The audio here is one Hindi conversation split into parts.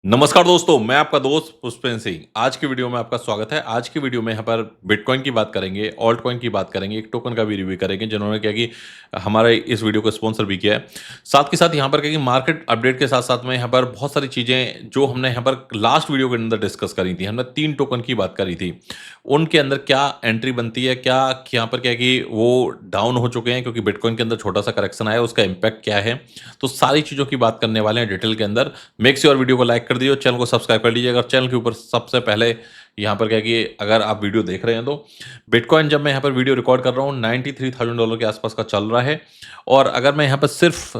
नमस्कार दोस्तों, मैं आपका दोस्त पुष्पेंद्र सिंह। आज की वीडियो में आपका स्वागत है। आज की वीडियो में यहाँ पर बिटकॉइन की बात करेंगे, ऑल्ट कॉइन की बात करेंगे, एक टोकन का भी रिव्यू करेंगे जिन्होंने क्या कि हमारे इस वीडियो को स्पॉन्सर भी किया है। साथ के साथ यहाँ पर क्या कि मार्केट अपडेट के साथ-साथ में यहाँ पर बहुत सारी चीज़ें जो हमने यहाँ पर लास्ट वीडियो के अंदर डिस्कस करी थी। हमने 3 टोकन की बात करी थी। उनके अंदर क्या एंट्री बनती है, क्या यहाँ पर क्या है कि वो डाउन हो चुके हैं क्योंकि बिटकॉइन के अंदर छोटा-सा करेक्शन आया है, उसका इम्पैक्ट क्या है? तो सारी चीज़ों की बात करने वाले हैं डिटेल के अंदर। मेक श्योर वीडियो को लाइक कर दीजिए और चैनल को सब्सक्राइब कर लीजिए। अगर चैनल के ऊपर सबसे पहले यहाँ पर क्या है कि अगर आप वीडियो देख रहे हैं तो बिटकॉइन जब मैं यहाँ पर वीडियो रिकॉर्ड कर रहा हूँ $93,000 के आसपास का चल रहा है। और अगर मैं यहाँ पर सिर्फ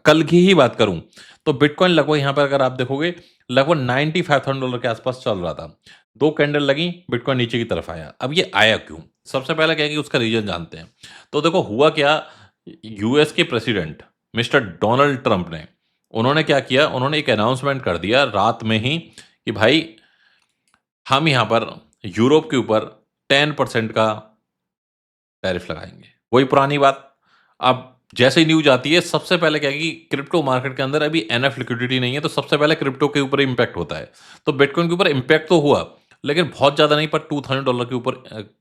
कल की ही बात करूँ तो बिटकॉइन लगभग यहाँ पर अगर आप देखोगे लगभग $95,000 के आसपास चल रहा था। 2 कैंडल लगी, बिटकॉइन नीचे की तरफ आया। अब ये आया क्यों? सबसे पहले क्या है कि उसका रीज़न जानते हैं। तो देखो हुआ क्या, यूएस के प्रेसिडेंट मिस्टर डोनाल्ड ट्रंप ने उन्होंने क्या किया, उन्होंने एक अनाउंसमेंट कर दिया रात में ही कि भाई हम यहाँ पर यूरोप के ऊपर 10% का टैरिफ लगाएँगे। वही पुरानी बात। अब जैसे ही न्यूज़ आती है सबसे पहले क्या है कि क्रिप्टो मार्केट के अंदर अभी एनफ लिक्विडिटी नहीं है, तो सबसे पहले क्रिप्टो के ऊपर इम्पैक्ट होता है। तो बिटकॉइन के ऊपर इम्पैक्ट तो हुआ, लेकिन बहुत ज़्यादा नहीं, पर $2,000 के ऊपर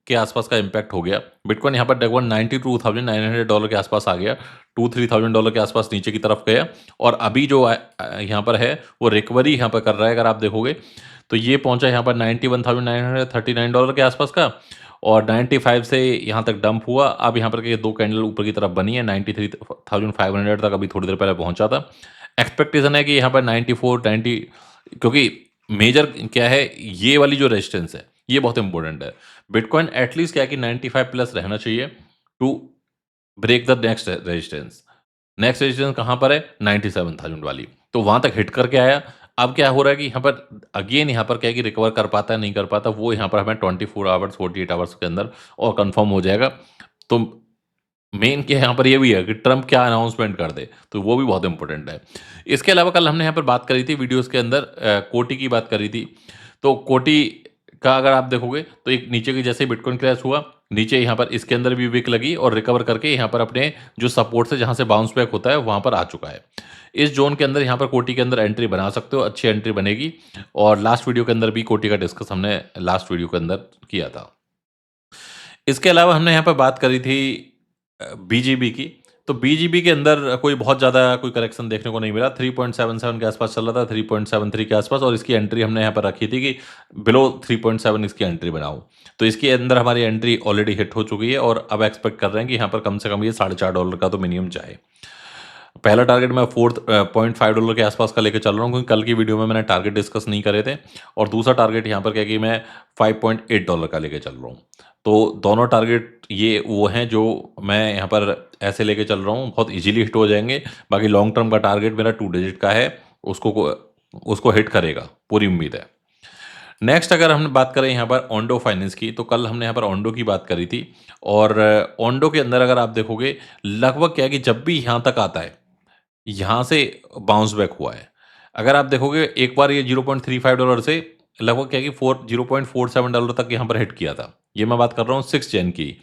के आसपास का इम्पैक्ट हो गया। बिटकॉइन यहाँ पर लगभग $92,900 के आसपास आ गया। $2-3,000 के आसपास नीचे की तरफ गया और अभी जो यहाँ पर है वो रिकवरी यहाँ पर कर रहा है। अगर आप देखोगे तो ये पहुँचा यहाँ पर $91,939 के आसपास का और 95 से यहाँ तक डंप हुआ। अब यहाँ पर के 2 कैंडल ऊपर की तरफ बनी है, 93,500 तक अभी थोड़ी देर पहले पहुँचा था। एक्सपेक्टेशन है कि यहाँ पर 94 90, क्योंकि मेजर क्या है, ये वाली जो रेजिस्टेंस है, ये बहुत इंपॉर्टेंट है। बिटकॉइन एटलीस्ट क्या है कि 95 प्लस रहना चाहिए to break the next resistance. Next resistance कहाँ पर है? 97,000 वाली। तो वहाँ तक हिट करके आया। अब क्या हो रहा है कि यहाँ पर अगेन यहाँ पर क्या है कि रिकवर कर पाता है, नहीं कर पाता, वो यहाँ पर हमें 24 आवर्स, 48 आवर्स के अंदर और कन्फर्म हो जाएगा। तो मेन क्या है यहाँ पर ये भी है कि ट्रम्प क्या अनाउंसमेंट कर दे, तो वो भी बहुत इम्पोर्टेंट है। इसके अलावा कल हमने यहाँ पर बात करी थी वीडियोज़ के अंदर कोटी की बात करी थी। तो कोटी का अगर आप देखोगे तो एक नीचे की जैसे ही बिटकॉइन क्रैश हुआ, नीचे यहाँ पर इसके अंदर भी विक लगी और रिकवर करके यहाँ पर अपने जो सपोर्ट से जहाँ से बाउंस बैक होता है वहाँ पर आ चुका है। इस ज़ोन के अंदर यहाँ पर कोटी के अंदर एंट्री बना सकते हो, अच्छी एंट्री बनेगी। और लास्ट वीडियो के अंदर भी कोटी का डिस्कस हमने लास्ट वीडियो के अंदर किया था। इसके अलावा हमने यहाँ पर बात करी थी बीजीबी की। तो बीजीबी के अंदर कोई बहुत ज़्यादा कोई करेक्शन देखने को नहीं मिला। 3.77 के आसपास चल रहा था, 3.73 के आसपास, और इसकी एंट्री हमने यहाँ पर रखी थी कि बिलो 3.7 इसकी एंट्री बनाओ। तो इसके अंदर हमारी एंट्री ऑलरेडी हिट हो चुकी है और अब एक्सपेक्ट कर रहे हैं कि यहाँ पर कम से कम ये $4.5 का तो मिनिमम जाए। पहला टारगेट मैं $4.5 के आसपास का लेके चल रहा हूँ, क्योंकि कल की वीडियो में मैंने टारगेट डिस्कस नहीं करे थे। और दूसरा टारगेट यहाँ पर क्या है कि मैं $5.8 का लेके चल रहा हूँ। तो दोनों टारगेट ये वो हैं जो मैं यहाँ पर ऐसे लेके चल रहा हूँ, बहुत ईज़िली हिट हो जाएँगे। बाकी लॉन्ग टर्म का टारगेट मेरा 2 डिजिट का है, उसको हिट करेगा, पूरी उम्मीद है। नेक्स्ट अगर हम बात करें यहाँ पर ओंडो फाइनेंस की, तो कल हमने यहाँ पर ओंडो की बात करी थी। और ओंडो के अंदर अगर आप देखोगे लगभग क्या है कि जब भी यहाँ तक आता है, यहाँ से बाउंस बैक हुआ है। अगर आप देखोगे एक बार ये $0.35 से लगभग क्या है कि $0.47 तक यहाँ पर हिट किया था। ये मैं बात कर रहा हूँ 6 जैन की।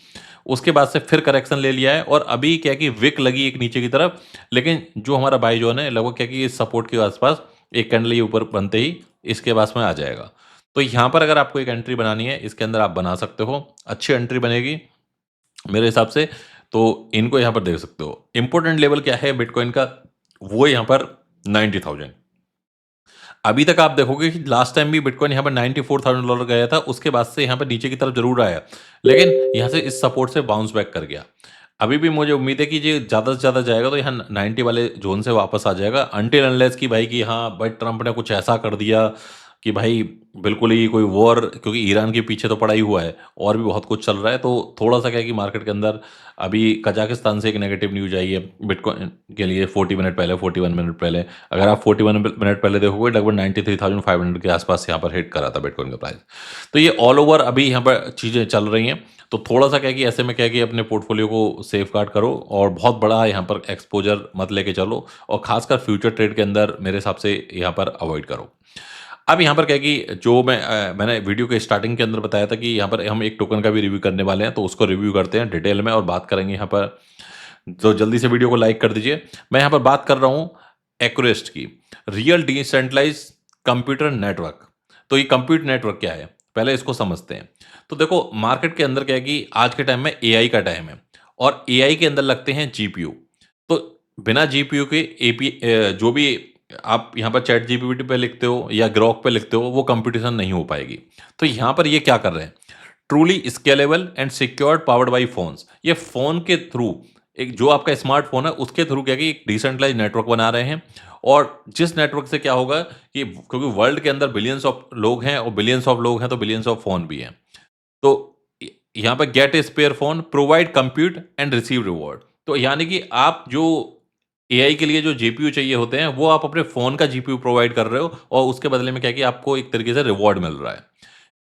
उसके बाद से फिर करेक्शन ले लिया है और अभी क्या है कि विक लगी एक नीचे की तरफ, लेकिन जो हमारा बाय जोन है लगभग क्या है कि इस सपोर्ट के आसपास एक कैंडल ये ऊपर बनते ही इसके पास में आ जाएगा। तो यहाँ पर अगर आपको एक एंट्री बनानी है, इसके अंदर आप बना सकते हो। अच्छी एंट्री बनेगी मेरे हिसाब से, तो इनको यहाँ पर देख सकते हो। इम्पोर्टेंट लेवल क्या है बिटकॉइन का, वो यहाँ पर 90,000। अभी तक आप देखोगे कि लास्ट टाइम भी बिटकॉइन यहाँ पर $94,000 गया था, उसके बाद से यहाँ पर नीचे की तरफ ज़रूर आया, लेकिन यहाँ से इस सपोर्ट से बाउंस बैक कर गया। अभी भी मुझे उम्मीद है कि ये ज़्यादा से ज़्यादा जाएगा तो यहाँ 90 वाले ज़ोन से वापस आ जाएगा, अनटिल अनलेस कि भाई कि हाँ, भाई ट्रंप ने कुछ ऐसा कर दिया कि भाई बिल्कुल ही कोई वॉर, क्योंकि ईरान के पीछे तो पड़ा ही हुआ है और भी बहुत कुछ चल रहा है। तो थोड़ा-सा क्या है कि मार्केट के अंदर अभी कजाकिस्तान से एक नेगेटिव न्यूज़ आई है बिटकॉइन के लिए 40 मिनट पहले, 41 मिनट पहले। अगर आप 41 मिनट पहले देखोगे लगभग 93,500 के आसपास यहाँ पर हिट करा था बिटकॉइन का प्राइस। तो ये ऑल ओवर अभी यहाँ पर चीज़ें चल रही हैं। तो थोड़ा-सा क्या है कि ऐसे में क्या है कि अपने पोर्टफोलियो को सेफगार्ड करो और बहुत बड़ा यहाँ पर एक्सपोज़र मत लेके चलो, और ख़ासकर फ्यूचर ट्रेड के अंदर मेरे हिसाब से यहाँ पर अवॉइड करो। अब यहाँ पर क्या है कि जो मैंने वीडियो के स्टार्टिंग के अंदर बताया था कि यहाँ पर हम एक टोकन का भी रिव्यू करने वाले हैं, तो उसको रिव्यू करते हैं डिटेल में और बात करेंगे यहाँ पर। तो जल्दी से वीडियो को लाइक कर दीजिए। मैं यहाँ पर बात कर रहा हूँ एक्वेस्ट की, रियल डिसेंट्रलाइज्ड कंप्यूटर नेटवर्क। तो ये कंप्यूटर नेटवर्क क्या है? पहले इसको समझते हैं। तो देखो मार्केट के अंदर क्या है कि आज के टाइम में एआई का टाइम है और एआई के अंदर लगते हैं जीपीयू। तो बिना जीपीयू के जो भी आप यहाँ पर चैट जीपीटी पे लिखते हो या ग्रॉक पे लिखते हो, वो कंप्यूटेशन नहीं हो पाएगी। तो यहाँ पर ये क्या कर रहे हैं? Truly scalable and secured powered by phones. ये फोन के थ्रू, एक जो आपका स्मार्टफोन है उसके थ्रू क्या है कि एक डिसेंट्रलाइज नेटवर्क बना रहे हैं। और जिस नेटवर्क से क्या होगा कि क्योंकि वर्ल्ड के अंदर बिलियंस ऑफ लोग हैं और बिलियंस ऑफ लोग हैं तो बिलियंस ऑफ फोन भी हैं। तो यहाँ पे get a spare phone, provide compute and receive reward. तो यानी कि आप जो एआई के लिए जो जीपीयू चाहिए होते हैं, वो आप अपने फ़ोन का जीपीयू प्रोवाइड कर रहे हो और उसके बदले में क्या है कि आपको एक तरीके से रिवॉर्ड मिल रहा है।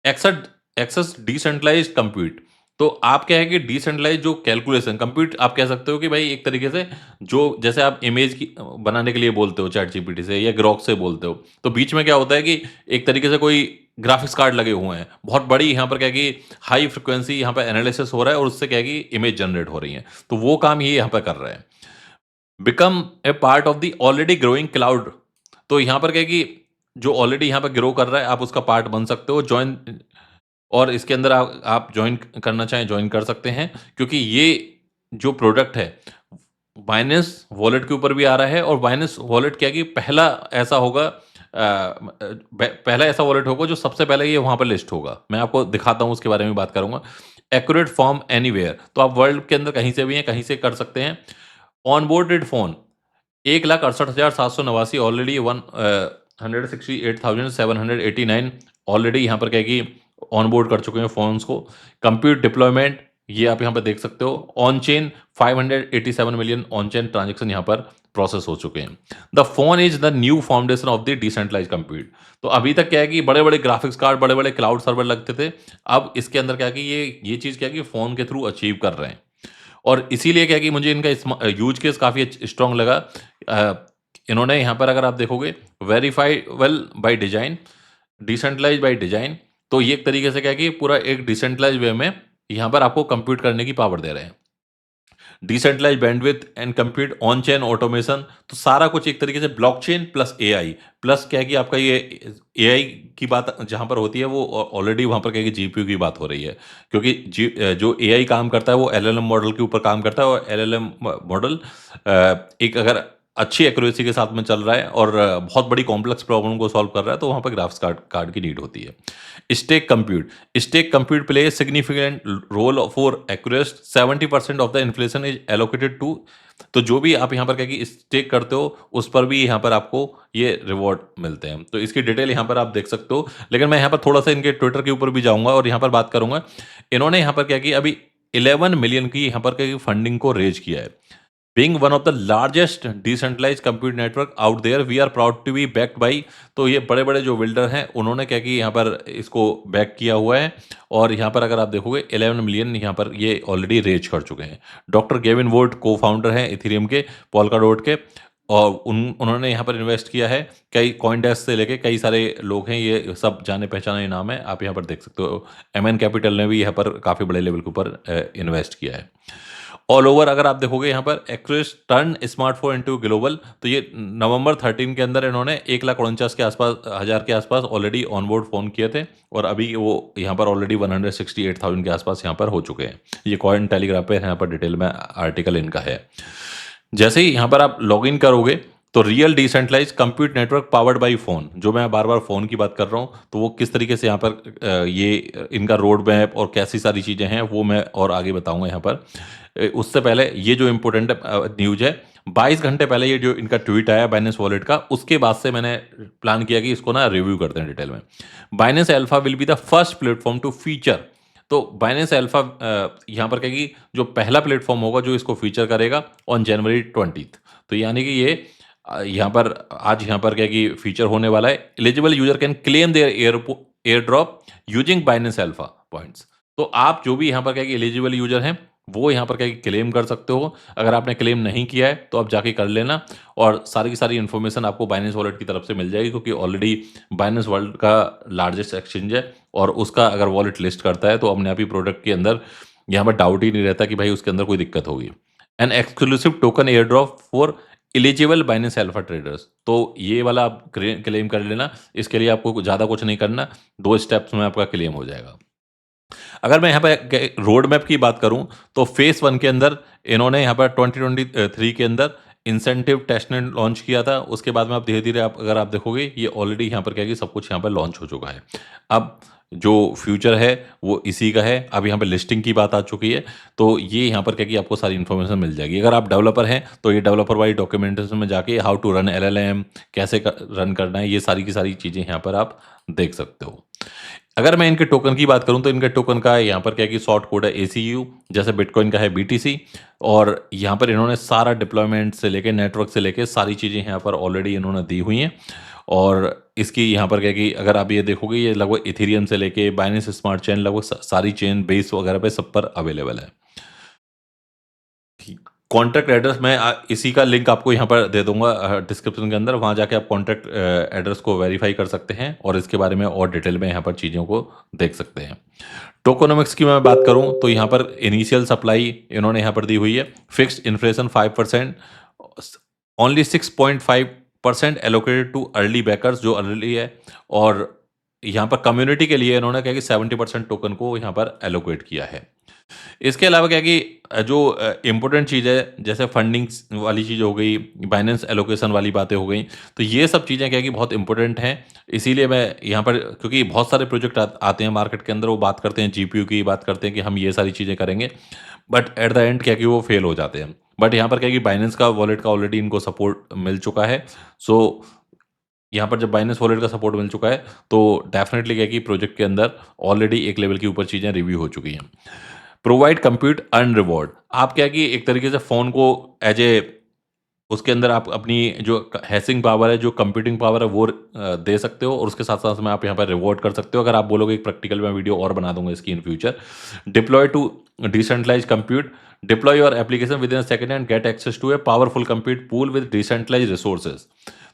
एक्सेट एक्सेस डिसेंट्रलाइज्ड कंप्यूट। तो आप क्या है कि डिसेंट्रलाइज्ड जो कैलकुलेशन कंप्यूट, आप कह सकते हो कि भाई एक तरीके से जो जैसे आप इमेज की बनाने के लिए बोलते हो चैट जीपीटी से या ग्रॉक से बोलते हो, तो बीच में क्या होता है कि एक तरीके से कोई ग्राफिक्स कार्ड लगे हुए हैं। बहुत बड़ी यहाँ पर क्या है कि हाई फ्रीक्वेंसी यहाँ पे एनालिसिस हो रहा है और उससे क्या है कि इमेज जनरेट हो रही है। तो वो काम ये यहाँ पे कर रहा है। Become a part of the already growing cloud. तो यहाँ पर क्या है कि जो ऑलरेडी यहाँ पे ग्रो कर रहा है, आप उसका पार्ट बन सकते हो, जॉइन। और इसके अंदर आप जॉइन करना चाहें जॉइन कर सकते हैं, क्योंकि ये जो प्रोडक्ट है बाइनेंस वॉलेट के ऊपर भी आ रहा है। और बाइनेंस वॉलेट क्या है कि पहला ऐसा होगा, पहला ऐसा वॉलेट होगा जो सबसे पहले ये वहाँ पर लिस्ट होगा। मैं आपको दिखाता हूँ, उसके बारे में बात करूँगा। एक्यूरेट फॉर्म एनीवेयर, तो आप वर्ल्ड के अंदर कहीं से भी हैं, कहीं से कर सकते हैं। ऑनबोर्डेड फ़ोन 1,68,789 ऑलरेडी 168,789 ऑलरेडी यहाँ पर क्या है कि ऑनबोर्ड कर चुके हैं फ़ोन्स को। कंप्यूट डिप्लॉयमेंट, ये आप यहाँ पे देख सकते हो। On chain 587 million on chain transaction यहाँ पर प्रोसेस हो चुके हैं। The phone is the new foundation of the decentralized compute. तो अभी तक क्या है कि बड़े-बड़े ग्राफिक्स कार्ड, बड़े-बड़े क्लाउड सर्वर लगते थे। अब इसके अंदर क्या है कि ये चीज़ क्या है कि फ़ोन के थ्रू अचीव कर रहे हैं। और इसीलिए क्या है कि मुझे इनका यूज केस काफ़ी स्ट्रॉन्ग लगा। इन्होंने यहाँ पर अगर आप देखोगे, verifiable by design, decentralize by design. तो ये एक तरीके से क्या है कि पूरा एक डिसेंट्रलाइज वे में यहाँ पर आपको कंप्यूट करने की पावर दे रहे हैं। Decentralize bandwidth and compute on chain automation. तो सारा कुछ एक तरीके से ब्लॉकचेन प्लस एआई प्लस क्या है कि आपका ये एआई की बात जहाँ पर होती है, वो ऑलरेडी वहाँ पर क्या है कि जीपीयू की बात हो रही है। क्योंकि जो एआई काम करता है वो एलएलएम मॉडल के ऊपर काम करता है, और एलएलएम मॉडल एक अगर अच्छी एक्यूरेसी के साथ में चल रहा है और बहुत बड़ी कॉम्प्लेक्स प्रॉब्लम को सॉल्व कर रहा है, तो वहाँ पर ग्राफिक्स कार्ड की नीड होती है। Stake compute play significant role for accurate 70% of the inflation is allocated to. तो जो भी आप यहाँ पर क्या कि स्टेक करते हो, उस पर भी यहाँ पर आपको ये रिवॉर्ड मिलते हैं। तो इसकी डिटेल यहाँ पर आप देख सकते हो। लेकिन मैं यहाँ पर थोड़ा सा इनके ट्विटर के ऊपर भी जाऊँगा और यहाँ पर बात करूँगा। इन्होंने यहाँ पर क्या कि अभी 11 मिलियन की यहाँ पर क्या फंडिंग को रेज किया है। Being one of the largest decentralized compute network out there, we are proud to be backed by। तो ये बड़े-बड़े जो बिल्डर हैं, उन्होंने क्या कि यहाँ पर इसको बैक किया हुआ है। और यहाँ पर अगर आप देखोगे 11 मिलियन यहाँ पर ये ऑलरेडी रेज कर चुके हैं। डॉक्टर गेविन वोल्ट को-फाउंडर हैं इथेरियम के, पोल्काडोट के, और उन्होंने यहाँ पर इन्वेस्ट किया है। कई कॉइनडेस्क से लेके कई सारे लोग हैं, ये सब जाने-पहचाने नाम है, आप यहाँ पर देख सकते हो। एमएन कैपिटल ने भी यहाँ पर काफ़ी बड़े लेवल के ऊपर इन्वेस्ट किया है। ऑल ओवर अगर आप देखोगे यहाँ पर actress turn smartphone into global. तो ये नवंबर 13 के अंदर इन्होंने 1,49,000 के आसपास ऑलरेडी ऑनबोर्ड फ़ोन किए थे, और अभी वो यहाँ पर ऑलरेडी 168,000 के आसपास यहाँ पर हो चुके हैं। ये कॉइन टेलीग्राफ पे यहाँ पर डिटेल में आर्टिकल इनका है। जैसे ही यहाँ पर आप लॉगिन करोगे, तो real decentralize compute network powered by phone, जो मैं बार बार फ़ोन की बात कर रहा हूँ, तो वो किस तरीके से यहाँ पर ये इनका रोड मैप और कैसी सारी चीज़ें हैं, वो मैं और आगे बताऊँगा यहाँ पर। उससे पहले ये जो इम्पोर्टेंट न्यूज़ है, 22 घंटे पहले ये जो इनका ट्वीट आया बाइनेंस वॉलेट का, उसके बाद से मैंने प्लान किया कि इसको ना रिव्यू करते हैं डिटेल में। Binance Alpha will be the first platform to feature. तो बाइनेंस अल्फा यहाँ पर क्या कि जो पहला प्लेटफॉर्म होगा जो इसको फीचर करेगा ऑन जनवरी 20। तो यानी कि ये यहाँ पर आज यहाँ पर क्या कि फीचर होने वाला है। Eligible user can claim their airdrop using Binance Alpha points. तो आप जो भी यहाँ पर क्या कि एलिजिबल यूजर हैं, वो यहाँ पर क्या कि क्लेम कर सकते हो। अगर आपने क्लेम नहीं किया है तो आप जाके कर लेना, और सारी की सारी इन्फॉर्मेशन आपको बाइनेंस वॉलेट की तरफ से मिल जाएगी, क्योंकि ऑलरेडी बाइनेंस वर्ल्ड का लार्जेस्ट एक्सचेंज है, और उसका अगर वॉलेट लिस्ट करता है तो अपने आप ही प्रोडक्ट के अंदर यहाँ पर डाउट ही नहीं रहता कि भाई उसके अंदर कोई दिक्कत होगी। An exclusive token air drop for eligible Binance alpha traders, तो ये वाला आप क्लेम कर लेना। इसके लिए आपको ज़्यादा कुछ नहीं करना, 2 स्टेप्स में आपका क्लेम हो जाएगा। अगर मैं यहाँ पे रोड मैप की बात करूँ, तो फेज़ 1 के अंदर इन्होंने यहाँ पर 2023 के अंदर इंसेंटिव टेस्टनेट लॉन्च किया था। उसके बाद में आप धीरे-धीरे आप अगर आप देखोगे, ये ऑलरेडी यहाँ पर क्या है कि सब कुछ यहाँ पर लॉन्च हो चुका है। अब जो फ्यूचर है वो इसी का है। अब यहाँ पे लिस्टिंग की बात आ चुकी है, तो ये यहाँ पर क्या है कि आपको सारी इन्फॉर्मेशन मिल जाएगी। अगर आप डेवलपर हैं, तो ये डेवलपर वाली डॉक्यूमेंटेशन में जाके हाउ टू रन एलएलएम, कैसे रन करना है, ये सारी की सारी चीज़ें यहाँ पर आप देख सकते हो। अगर मैं इनके टोकन की बात करूं, तो इनके टोकन का यहाँ पर क्या है कि शॉर्ट कोड है ACU, जैसे बिटकॉइन का है BTC। और यहाँ पर इन्होंने सारा डिप्लॉयमेंट से लेके नेटवर्क से लेके सारी चीज़ें यहाँ पर ऑलरेडी इन्होंने दी हुई हैं। और इसकी यहाँ पर क्या है कि अगर आप ये देखोगे, ये लगभग इथेरियम से लेके बाइनेंस स्मार्ट चेन, लगभग सारी चेन बेस वगैरह पे सब पर अवेलेबल है। कॉन्टैक्ट एड्रेस मैं इसी का लिंक आपको यहाँ पर दे दूंगा डिस्क्रिप्शन के अंदर, वहाँ जाके आप कॉन्टैक्ट एड्रेस को वेरीफाई कर सकते हैं और इसके बारे में और डिटेल में यहाँ पर चीज़ों को देख सकते हैं। टोकोनॉमिक्स की मैं बात करूँ, तो यहाँ पर इनिशियल सप्लाई इन्होंने यहाँ पर दी हुई है। Fixed inflation 5%, only 6.5% allocated too early bakers, जो अर्ली है। और यहाँ पर कम्युनिटी के लिए इन्होंने कहा कि 70% टोकन को यहाँ पर एलोकेट किया है। इसके अलावा क्या है कि जो इम्पोर्टेंट चीज़ है, जैसे फंडिंग्स वाली चीज़ हो गई, बाइनेंस एलोकेशन वाली बातें हो गई, तो ये सब चीज़ें क्या है कि बहुत इंपॉर्टेंट हैं। इसीलिए मैं यहाँ पर, क्योंकि बहुत सारे प्रोजेक्ट आते हैं मार्केट के अंदर, वो बात करते हैं GPU की, बात करते हैं कि हम ये सारी चीज़ें करेंगे, बट एट द एंड क्या है कि वो फेल हो जाते हैं। बट यहाँ पर क्या है कि बाइनेंस का वॉलेट का ऑलरेडी इनको सपोर्ट मिल चुका है। सो यहाँ पर जब बाइनेंस वॉलेट का सपोर्ट मिल चुका है, तो डेफिनेटली क्या है कि प्रोजेक्ट के अंदर ऑलरेडी एक लेवल के ऊपर चीज़ें रिव्यू हो चुकी हैं। प्रोवाइड कंप्यूट अर्न रिवॉर्ड, आप क्या है कि एक तरीके से फ़ोन को एज ए, उसके अंदर आप अपनी जो हैशिंग पावर है, जो कंप्यूटिंग पावर है, वो दे सकते हो, और उसके साथ साथ में आप यहाँ पर रिवॉर्ड कर सकते हो। अगर आप बोलोगे एक प्रैक्टिकल में वीडियो और बना दूंगा इसकी in future. Deploy to decentralize compute, deploy your application within a second and get access to a powerful compute pool with decentralize resources.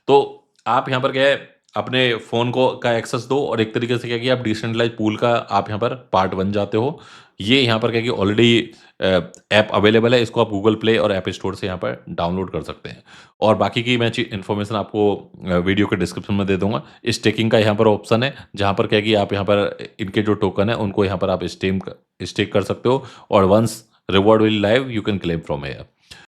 तो आप यहाँ पर क्या है, अपने फ़ोन को का एक्सेस दो, और एक तरीके से क्या कि आप डिसेंट्रलाइज पूल का आप यहाँ पर पार्ट बन जाते हो। ये यहाँ पर क्या कि ऑलरेडी ऐप अवेलेबल है, इसको आप गूगल प्ले और ऐप स्टोर से यहाँ पर डाउनलोड कर सकते हैं। और बाकी की मैं इन्फॉर्मेशन आपको वीडियो के डिस्क्रिप्शन में दे दूंगा। स्टेकिंग का यहाँ पर ऑप्शन है, जहाँ पर क्या कि आप यहाँ पर इनके जो टोकन है उनको यहाँ पर आप स्टेक कर सकते हो, और once reward will live you can claim from hair.